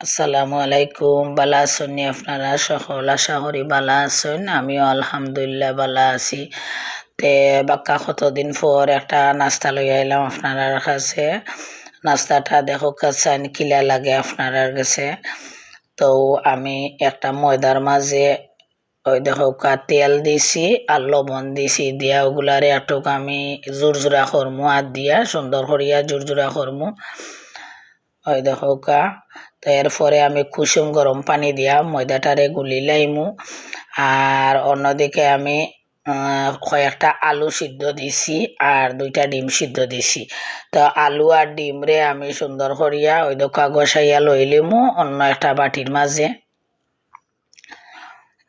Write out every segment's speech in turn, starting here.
আসসালামু আলাইকুম। বালা আছেন আপনারা? সকল আশা করি বালা আছেন। আমিও আলহামদুলিল্লাহ বালা আছি। তে বাক্কা কতদিন পর একটা নাস্তা লই আইলাম আপনার কাছে। নাস্তাটা দেখো কাছে কিলা লাগে আপনার কাছে। তো আমি একটা ময়দার মাঝে ওই দেখো তেল দিছি আর লবণ দিছি দিয়া ওগুলারে একটুক আমি জোরজোড়া করমু আর দিয়া সুন্দর করিয়া জোরজোড়া করমু। ওই দেখো তো এরপরে আমি কুসুম গরম পানি দিয়া ময়দাটারে গুলি লাইমু। আর অন্যদিকে আমি কয়েকটা আলু সিদ্ধ দিছি আর 2টা ডিম সিদ্ধ দিছি। তো আলু আর ডিম রে আমি সুন্দর করিয়া ওই দোকা গসাইয়া লইলিমু অন্য একটা বাটির মাঝে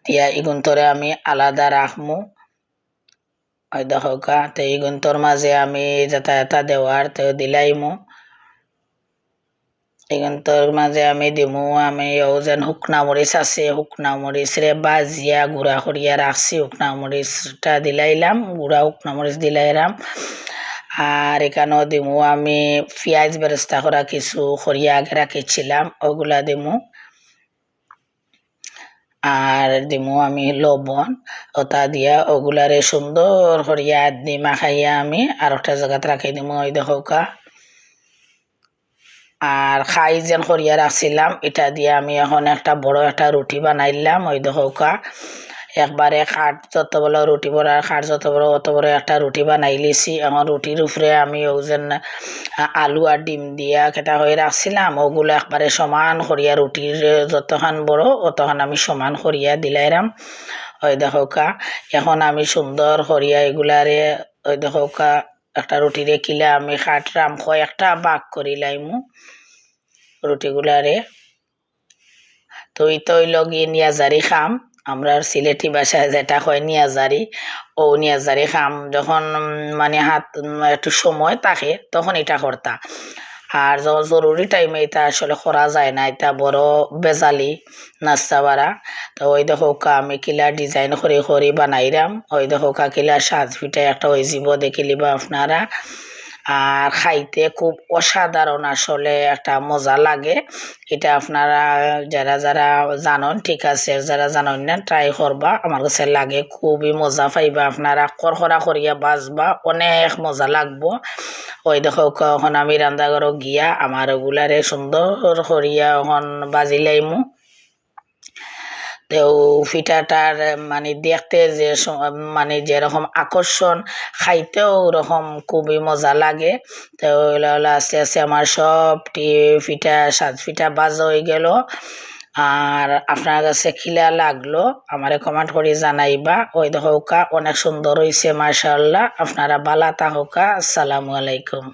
দিয়া ইগুন্তরে আমি আলাদা রাখমু। ওই দেখো তো ইগুন্তর মাঝে আমি যাতায়াতা দেওয়ার তো দিলাইমু। এখানটার মাঝে আমি দিমু আমি যেন শুকনা মরিচ আছে শুকনা মরিচ রে বাজিয়া গুঁড়া করিয়া রাখছি শুকনা মরিচটা দিলাইলাম গুঁড়া শুকনা মরিচ দিলাইলাম। আর এখানেও দিমু আমি পেঁয়াজ বেরেস্তা করা কিছু করিয়া আগে রাখিছিলাম ওগুলা দিমু। আর দিমু আমি লবণ ওটা দিয়া ওগুলারে সুন্দর করিয়া দিমা খাইয়া আমি আর একটা জায়গাতে রাখি দিমু। ওই দেখো আর খাই যেন করিয়া রাখছিলাম এটা দিয়ে আমি এখন একটা বড় একটা রুটি বানাইলাম। ওই দেখো একবারে খাট যত বড় রুটি বড় খাট যত বড় অত বড় একটা রুটি বানাই লিছি। এখন রুটির উপরে আমি যেন আলু আর ডিম দিয়া কেটা হয়ে রাখছিলাম ওগুলো একবারে সমান করিয়া রুটির যতখান বড় অতখান আমি সমান করিয়া দিলাইরাম। ওই দেখো এখন আমি সুন্দর করিয়া এগুলারে ওই দেখো একটা রুটিরে কিলা আমি খাটরাম কয়েকটা ভাগ করি লাইমু রুটিগুলারে। তো লগিয়ে নিয়াজারি খাম আমরা সিলেটি ভাষায় যেটা হয় নিয়াজারি ও নিয়াজারি খাম যখন মানে হাত একটু সময় থাকে তখন এটা করতা। আর যখন জরুরি টাইমে এটা আসলে করা যায় না এটা বড় বেজালি নাস্তা বাড়া। তো ওই দেখো আমি কিলা ডিজাইন করে বানাইরাম। ওই দেখো কিলা সাজ পিঠা একটা ওই জীব দেখিলিবা আপনারা। আর খাইতে খুব অসাধারণ আসলে একটা মজা লাগে। এটা আপনারা যারা যারা জানেন ঠিক আছে যারা জানেন না ট্রাই করবা আমার কাছে লাগে খুবই মজা পাইবা আপনারা করকরা করিয়া বাজবা অনেক মজা লাগবো। ওই দেখো এখন আমি রান্না ঘরে গিয়া আমার ওগুলারে সুন্দর করিয়া এখন বাজি লাইমু। তো পিঠাটার মানে দেখতে যে মানে যেরকম আকর্ষণ খাইতেও ওরকম খুবই মজা লাগে। তো আস্তে আস্তে আমার সবটি পিঠা সাত পিঠা বাজা হয়ে গেল। আর আপনার কাছে খিলা লাগলো আমারে কমেন্ট করে জানাইবা। ওই দেখো অনেক সুন্দর হয়েছে মাশাআল্লাহ। আপনারা বালা থাকা। আসসালামু আলাইকুম।